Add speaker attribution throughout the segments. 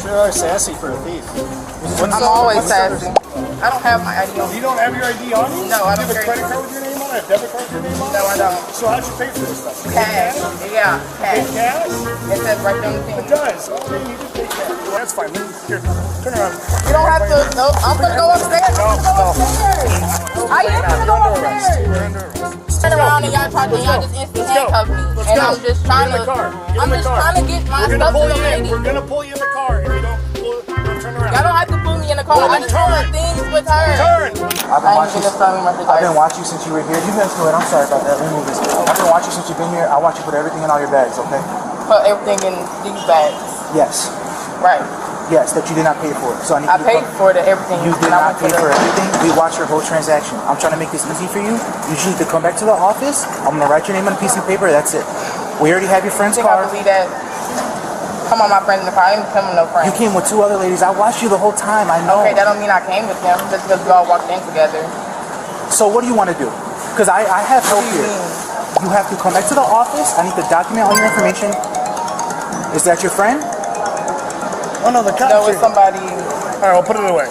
Speaker 1: sure are sassy for a thief.
Speaker 2: I'm always sassy. I don't have my ID on me.
Speaker 1: You don't have your ID on you?
Speaker 2: No, I don't.
Speaker 1: Do you have a credit card with your name on it? A debit card with your name on it?
Speaker 2: No, I don't.
Speaker 1: So how'd you pay for this stuff?
Speaker 2: Cash. Yeah, cash.
Speaker 1: Cash?
Speaker 2: It says right there on the thing.
Speaker 1: It does. Oh, then you just pay cash. Well, that's fine. Here, turn around.
Speaker 2: You don't have to. No, I'm gonna go upstairs.
Speaker 1: No.
Speaker 2: I am gonna go upstairs.
Speaker 1: We're under arrest.
Speaker 2: Turn around and y'all just instant handcuff me. And I'm just trying to. I'm just trying to get my stuff to the lady.
Speaker 1: We're gonna pull you in the car if you don't turn around.
Speaker 2: Y'all don't have to pull me in the car. I just want my things with her.
Speaker 1: Turn.
Speaker 3: I've been watching you since you were here. You guys go ahead. I'm sorry about that. Let me move this. I've been watching since you've been here. I watch you put everything in all your bags, okay?
Speaker 2: Put everything in these bags.
Speaker 3: Yes.
Speaker 2: Right.
Speaker 3: Yes, that you did not pay for. So I
Speaker 2: paid for everything.
Speaker 3: You did not pay for everything. We watch your whole transaction. I'm trying to make this easy for you. You just need to come back to the office. I'm gonna write your name on a piece of paper. That's it. We already have your friend's car.
Speaker 2: I believe that. Come on, my friends in the car. I didn't come with no friends.
Speaker 3: You came with 2 other ladies. I watched you the whole time. I know.
Speaker 2: Okay, that don't mean I came with them. Just because we all walked in together.
Speaker 3: So what do you want to do? Because I have help here. You have to come back to the office. I need to document all your information. Is that your friend?
Speaker 1: Oh no, the cops.
Speaker 2: No, it's somebody.
Speaker 1: All right, we'll put it away.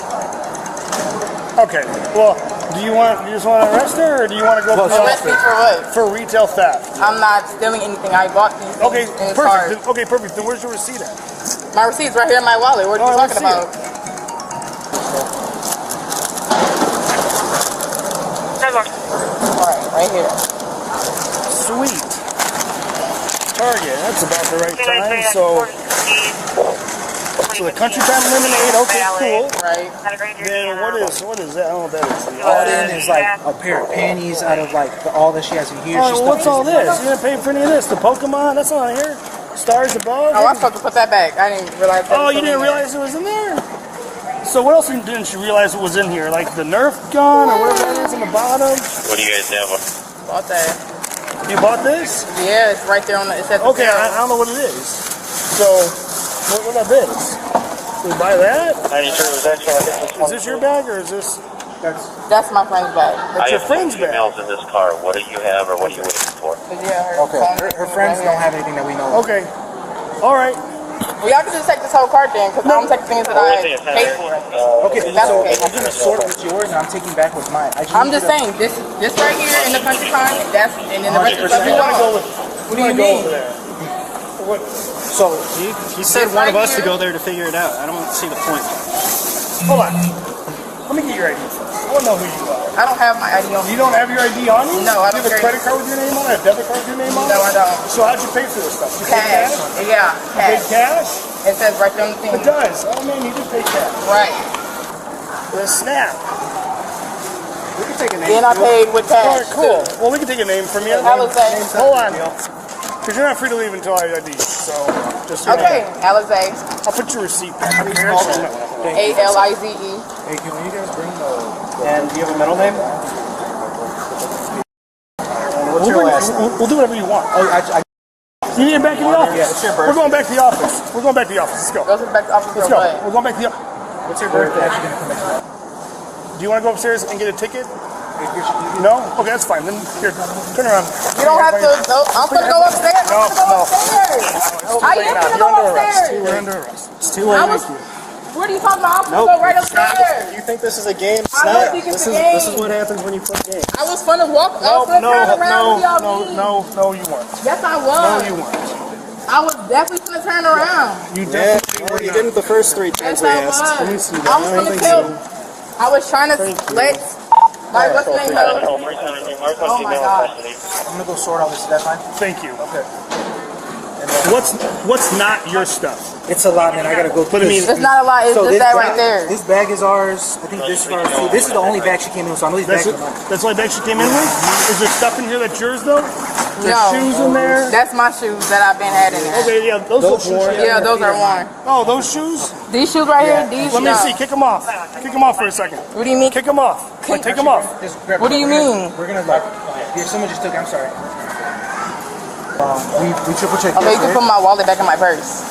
Speaker 1: Okay. Well, do you just want to arrest her, or do you want to go to the
Speaker 2: Arrest me for what?
Speaker 1: for retail theft?
Speaker 2: I'm not stealing anything. I bought these things
Speaker 1: Okay,
Speaker 2: in his
Speaker 1: perfect.
Speaker 2: car.
Speaker 1: Okay, perfect. Then where's your receipt at?
Speaker 2: My receipt's right here in my wallet. What are you talking about? Alright, right here.
Speaker 1: Sweet. Target. That's about the right time. So the country time lemonade. Okay, cool.
Speaker 2: Right.
Speaker 1: Then what is that? I don't know what that is.
Speaker 3: All in is like a pair of panties out of like all that she has in here.
Speaker 1: Oh, what's all this? You didn't pay for any of this. The Pokemon? That's not here. Stars above.
Speaker 2: Oh, I was supposed to put that back. I didn't realize.
Speaker 1: Oh, you didn't realize it was in there. So what else didn't you realize it was in here? Like the Nerf gun or whatever that is in the bottom?
Speaker 4: What do you guys have?
Speaker 2: Bought that.
Speaker 1: You bought this?
Speaker 2: Yeah, it's right there on the. It says.
Speaker 1: Okay, I don't know what it is. So what about this? Did we buy that? Is this your bag or is this?
Speaker 2: That's my friend's bag.
Speaker 1: That's your friend's bag.
Speaker 4: Emails in this car. What do you have, or what are you waiting for?
Speaker 2: Yeah,
Speaker 3: Okay, her friends don't have anything that we know of.
Speaker 1: Okay. All right.
Speaker 2: Well, y'all can just take this whole cart then, because I'm taking things that I paid for.
Speaker 3: Okay,
Speaker 2: That's
Speaker 3: so
Speaker 2: okay.
Speaker 3: I'm gonna sort with yours and I'm taking back what's mine.
Speaker 2: I'm just saying, this right here in the country time, and then the rest of the stuff you want to go with. What do you mean?
Speaker 3: So
Speaker 5: He said one of us to go there to figure it out. I don't see the point.
Speaker 1: Hold on. Let me get your ID first. I want to know who you are.
Speaker 2: I don't have my ID on me.
Speaker 1: You don't have your ID on you?
Speaker 2: No, I
Speaker 1: Do
Speaker 2: don't.
Speaker 1: you have a credit card with your name on it? A debit card with your name on it?
Speaker 2: No, I don't.
Speaker 1: So how'd you pay for this stuff? You paid
Speaker 2: Cash.
Speaker 1: cash?
Speaker 2: Yeah,
Speaker 1: You paid
Speaker 2: cash.
Speaker 1: cash?
Speaker 2: It says right there on the thing.
Speaker 1: It does. Oh man, you did pay cash.
Speaker 2: Right.
Speaker 1: Well, snap.
Speaker 5: We can take a name.
Speaker 2: Then I paid with cash.
Speaker 1: All right, cool.
Speaker 2: too.
Speaker 1: Well, we can take a name from you.
Speaker 2: Alizé.
Speaker 1: Hold on. Because you're not free to leave until I ID. So just
Speaker 2: Okay, Alizé.
Speaker 1: I'll put your receipt back up here.
Speaker 2: ALIZE.
Speaker 3: hey, can you guys bring the?
Speaker 5: And do you have a middle name? What's your last name?
Speaker 1: We'll do whatever you want. You need it back in the office?
Speaker 3: Yeah, it's your birthday.
Speaker 1: We're going back to the office. We're going back to the office. Let's go.
Speaker 2: Go to the back office
Speaker 1: Let's
Speaker 2: for
Speaker 1: go.
Speaker 2: what?
Speaker 1: We're going back to the office.
Speaker 3: What's your birthday? Actually gonna come back.
Speaker 1: Do you want to go upstairs and get a ticket? No? Okay, that's fine. Then here, turn around.
Speaker 2: You don't have to. No, I'm gonna go upstairs.
Speaker 1: No,
Speaker 2: I'm gonna go upstairs. I am gonna go upstairs.
Speaker 1: You're under arrest.
Speaker 5: It's too late.
Speaker 2: What are you talking about? I'm gonna go right upstairs.
Speaker 5: You think this is a game? It's
Speaker 2: I don't
Speaker 5: not.
Speaker 2: think it's
Speaker 5: This
Speaker 2: a game.
Speaker 5: is what happens when you play games.
Speaker 2: I was gonna walk. I was gonna turn around.
Speaker 1: No, you weren't.
Speaker 2: Yes, I
Speaker 1: No,
Speaker 2: was.
Speaker 1: you weren't.
Speaker 2: I was definitely gonna turn around.
Speaker 1: You
Speaker 5: Yeah,
Speaker 1: definitely
Speaker 5: you didn't the first 3 times
Speaker 2: Yes,
Speaker 5: we
Speaker 2: I
Speaker 5: asked.
Speaker 2: was.
Speaker 1: Let me see that.
Speaker 2: I was gonna tell. I was trying to let. Like, what's the name of? Oh my God.
Speaker 3: I'm gonna go sort all this. Is that fine?
Speaker 1: Thank you.
Speaker 3: Okay.
Speaker 1: What's not your stuff?
Speaker 3: It's a lot, man. I gotta go.
Speaker 1: But I mean,
Speaker 2: It's not a lot. It's
Speaker 3: So
Speaker 2: just
Speaker 3: this
Speaker 2: that
Speaker 3: bag,
Speaker 2: right there.
Speaker 3: This bag is ours. I think this is ours too. This is the only bag she came in with, so I know these
Speaker 1: that's
Speaker 3: bags are mine.
Speaker 1: the only bag she came in with? Is there stuff in here that's yours though? There's
Speaker 2: No.
Speaker 1: shoes in there?
Speaker 2: That's my shoes that I've been had in there.
Speaker 1: Okay, yeah, those look worn.
Speaker 2: Yeah, those are worn.
Speaker 1: Oh, those shoes?
Speaker 2: These shoes right here. These.
Speaker 1: Let me
Speaker 2: no.
Speaker 1: see. Kick them off. Kick them off for a second.
Speaker 2: What do you mean?
Speaker 1: Kick them off. Like, take them off.
Speaker 3: Just grab
Speaker 2: What
Speaker 3: it.
Speaker 2: do you
Speaker 3: We're gonna-
Speaker 2: mean?
Speaker 3: We're gonna like. Yeah, someone just took it. I'm sorry. We triple checked.
Speaker 2: Okay, you can put my wallet back in my purse.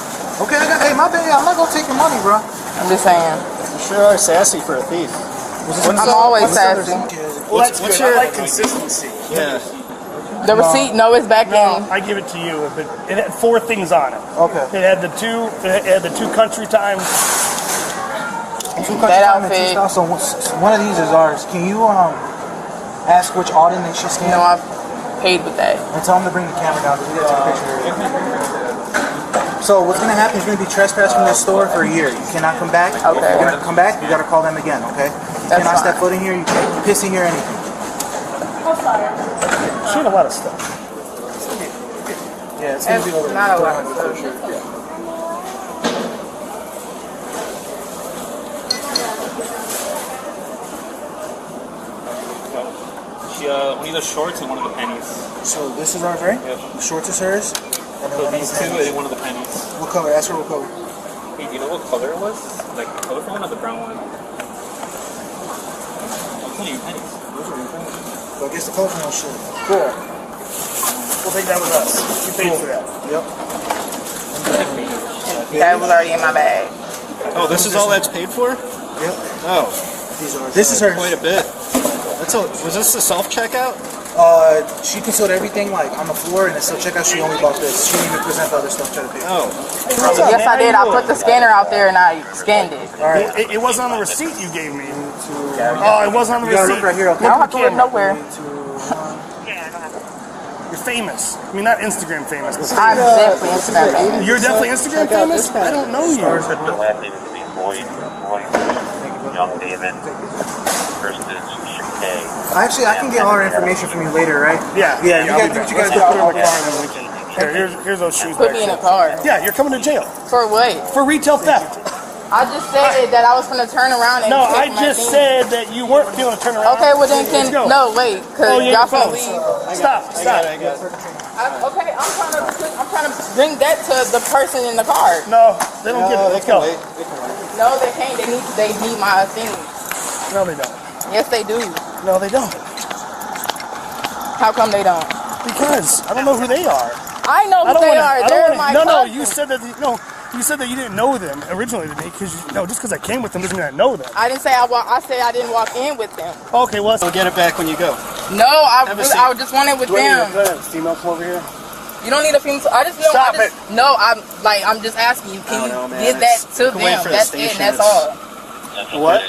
Speaker 3: Okay, hey, my bad. I'm not gonna take your money, bro.
Speaker 2: I'm just saying.
Speaker 1: You sure are sassy for a thief.
Speaker 2: I'm always sassy.
Speaker 1: What's your consistency?
Speaker 5: Yeah.
Speaker 2: The receipt, no, it's back
Speaker 1: No,
Speaker 2: in.
Speaker 1: I give it to you, but it had 4 things on it.
Speaker 3: Okay.
Speaker 1: It had the two country times.
Speaker 3: Two
Speaker 2: That
Speaker 3: country time and two
Speaker 2: outfit.
Speaker 3: styles. So one of these is ours. Can you ask which audit they should scan?
Speaker 2: No, I paid with that.
Speaker 3: And tell them to bring the camera down because we gotta take a picture. So what's gonna happen is you're gonna be trespassed from this store for a year. You cannot come back.
Speaker 2: Okay.
Speaker 3: If you're gonna come back, you gotta call them again, okay? You
Speaker 2: That's
Speaker 3: cannot step
Speaker 2: fine.
Speaker 3: foot in here, you can't piss in here, anything.
Speaker 1: Seen a lot of stuff.
Speaker 3: Yeah, it's gonna be
Speaker 2: It's
Speaker 3: over
Speaker 2: not a lot of
Speaker 3: for
Speaker 2: stuff.
Speaker 3: sure.
Speaker 5: One of the shorts and one of the pennies.
Speaker 3: So this is ours, right?
Speaker 5: Yep.
Speaker 3: The shorts is hers. And then
Speaker 5: So
Speaker 3: one of
Speaker 5: these
Speaker 3: the
Speaker 5: two
Speaker 3: pennies.
Speaker 5: and one of the pennies.
Speaker 3: What color? Ask her what color.
Speaker 5: Hey, do you know what color it was? Like the colorful one or the brown one? I'm telling you, pennies. Those are your pennies.
Speaker 3: So I guess the colorful one should.
Speaker 1: Cool. We'll take that with us. You paid for that.
Speaker 3: Yep.
Speaker 2: That was already in my bag.
Speaker 5: Oh, this is all that's paid for?
Speaker 3: Yep.
Speaker 5: Oh,
Speaker 3: These are. This is hers.
Speaker 5: quite a bit. Was this the self-checkout?
Speaker 3: She concealed everything like on the floor, and at self-checkout she only bought this. She didn't even present the other stuff. Try to pay.
Speaker 5: Oh.
Speaker 1: Hey, what's up,
Speaker 2: Yes,
Speaker 1: man?
Speaker 2: I did.
Speaker 1: How
Speaker 2: I
Speaker 1: you
Speaker 2: put the
Speaker 1: doing?
Speaker 2: scanner out there and I scanned it.
Speaker 3: All right.
Speaker 1: It wasn't on the receipt you gave me. Oh, it wasn't on the
Speaker 3: You gotta
Speaker 1: receipt.
Speaker 3: look right here, okay?
Speaker 2: I don't have to look nowhere.
Speaker 1: You're famous. I mean, not Instagram famous, but
Speaker 2: I'm definitely Instagram famous.
Speaker 1: you're definitely Instagram famous? I don't know you.
Speaker 4: The last name is to be Boyd, Young David, first is Shakay.
Speaker 3: Actually, I can get all our information from you later, right?
Speaker 1: Yeah.
Speaker 3: Yeah, you
Speaker 1: I'll
Speaker 3: gotta
Speaker 1: be
Speaker 3: do
Speaker 1: back.
Speaker 3: what you gotta
Speaker 1: Let's
Speaker 3: do.
Speaker 1: just put it in the
Speaker 3: Yeah.
Speaker 1: car and then we can. Here, here's those shoes
Speaker 2: Put
Speaker 1: back
Speaker 2: me in a
Speaker 1: there.
Speaker 2: car.
Speaker 1: Yeah, you're coming to jail
Speaker 2: For what?
Speaker 1: for retail theft.
Speaker 2: I just said that I was gonna turn around and
Speaker 1: No,
Speaker 2: take
Speaker 1: I
Speaker 2: my
Speaker 1: just
Speaker 2: things.
Speaker 1: said that you weren't feeling to turn around.
Speaker 2: Okay, well then
Speaker 1: Let's go.
Speaker 2: no, wait, cause
Speaker 1: Oh, yeah,
Speaker 2: y'all
Speaker 1: your
Speaker 2: finna
Speaker 1: phone.
Speaker 2: leave.
Speaker 1: Stop.
Speaker 2: Okay, I'm trying to bring that to the person in the car.
Speaker 1: No, they don't get it. Let's go.
Speaker 2: No, they can't. They need my things.
Speaker 1: No, they don't.
Speaker 2: Yes, they do.
Speaker 1: No, they don't.
Speaker 2: How come they don't?
Speaker 1: Because I don't know who they are.
Speaker 2: I know who they are. They're my
Speaker 1: No,
Speaker 2: cousins.
Speaker 1: you said that. No, you said that you didn't know them originally today. Because just because I came with them doesn't mean I know them.
Speaker 2: I didn't say I said I didn't walk in with them.
Speaker 1: Okay, well,
Speaker 5: I'll get it back when you go.
Speaker 2: No, I
Speaker 5: Have a seat.
Speaker 2: just wanted with them.
Speaker 1: Female come over here.
Speaker 2: You don't need a female. I just know.
Speaker 1: Stop it.
Speaker 2: No, I'm just asking you. Can
Speaker 5: I
Speaker 2: you
Speaker 5: don't know, man.
Speaker 2: give that to
Speaker 5: Can wait
Speaker 2: them?
Speaker 5: for the
Speaker 2: That's it.
Speaker 5: station.
Speaker 2: That's all.
Speaker 5: What?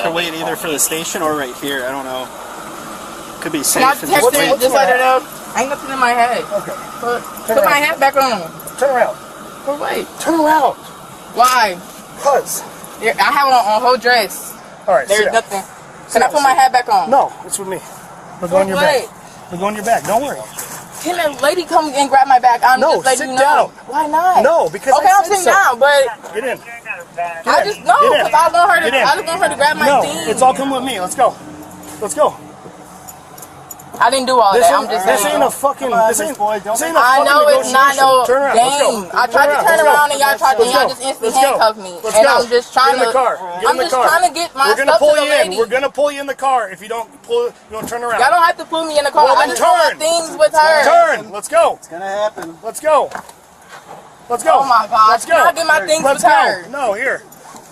Speaker 5: Can wait either for the station or right here. I don't know. Could be safe.
Speaker 2: Can I
Speaker 5: and
Speaker 2: text
Speaker 5: just
Speaker 2: them?
Speaker 5: wait.
Speaker 2: Just let her know. Ain't nothing in my head.
Speaker 1: Okay.
Speaker 2: Put my hat back on.
Speaker 1: Turn around.
Speaker 2: For what?
Speaker 1: Turn around.
Speaker 2: Why?
Speaker 1: Cuz.
Speaker 2: I have on whole dress.
Speaker 1: All right.
Speaker 2: There's
Speaker 1: sit down.
Speaker 2: nothing. Can I put my hat back on?
Speaker 1: No, it's with me. Look on your back.
Speaker 2: What?
Speaker 1: Look on your back. Don't worry.
Speaker 2: Can a lady come and grab my back? I'm
Speaker 1: No,
Speaker 2: just letting
Speaker 1: sit
Speaker 2: you know.
Speaker 1: down.
Speaker 2: Why not?
Speaker 1: No, because
Speaker 2: Okay,
Speaker 1: I
Speaker 2: I'm
Speaker 1: said
Speaker 2: sitting
Speaker 1: so.
Speaker 2: down, but
Speaker 1: Get in.
Speaker 2: I just know
Speaker 1: Get in.
Speaker 2: because I want her to.
Speaker 1: Get in.
Speaker 2: I just want her to grab my
Speaker 1: No,
Speaker 2: things.
Speaker 1: it's all coming with me. Let's go. Let's go.
Speaker 2: I didn't do all
Speaker 1: This
Speaker 2: that.
Speaker 1: ain't,
Speaker 2: I'm just
Speaker 1: this
Speaker 2: saying.
Speaker 1: ain't a fucking. This ain't a
Speaker 2: I
Speaker 1: fucking
Speaker 2: know it's not no
Speaker 1: negotiation. Turn around. Let's go.
Speaker 2: game. I tried to turn around and y'all just instantly handcuffed me.
Speaker 1: Let's
Speaker 2: And
Speaker 1: go.
Speaker 2: I'm just trying
Speaker 1: Get in
Speaker 2: to.
Speaker 1: the car. Get
Speaker 2: I'm
Speaker 1: in the
Speaker 2: just
Speaker 1: car.
Speaker 2: trying to get my
Speaker 1: We're gonna
Speaker 2: stuff
Speaker 1: pull
Speaker 2: to the
Speaker 1: you in.
Speaker 2: lady.
Speaker 1: We're gonna pull you in the car if you don't turn around.
Speaker 2: Y'all don't have to put me in the car.
Speaker 1: Well,
Speaker 2: I
Speaker 1: then
Speaker 2: just want my
Speaker 1: turn.
Speaker 2: things with her.
Speaker 1: Turn. Let's go.
Speaker 5: It's gonna happen.
Speaker 1: Let's go. Let's go.
Speaker 2: Oh my gosh.
Speaker 1: Let's go.
Speaker 2: Can I get my things
Speaker 1: Let's
Speaker 2: with
Speaker 1: go.
Speaker 2: her?
Speaker 1: No, here.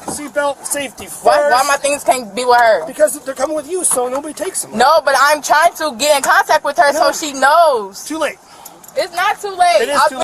Speaker 1: Seatbelt, safety first.
Speaker 2: Why my things can't be with her?
Speaker 1: Because they're coming with you, so nobody takes them.
Speaker 2: No, but I'm trying to get in contact with her so she knows.
Speaker 1: Too late.
Speaker 2: It's not too late.
Speaker 1: It is
Speaker 2: I've
Speaker 1: too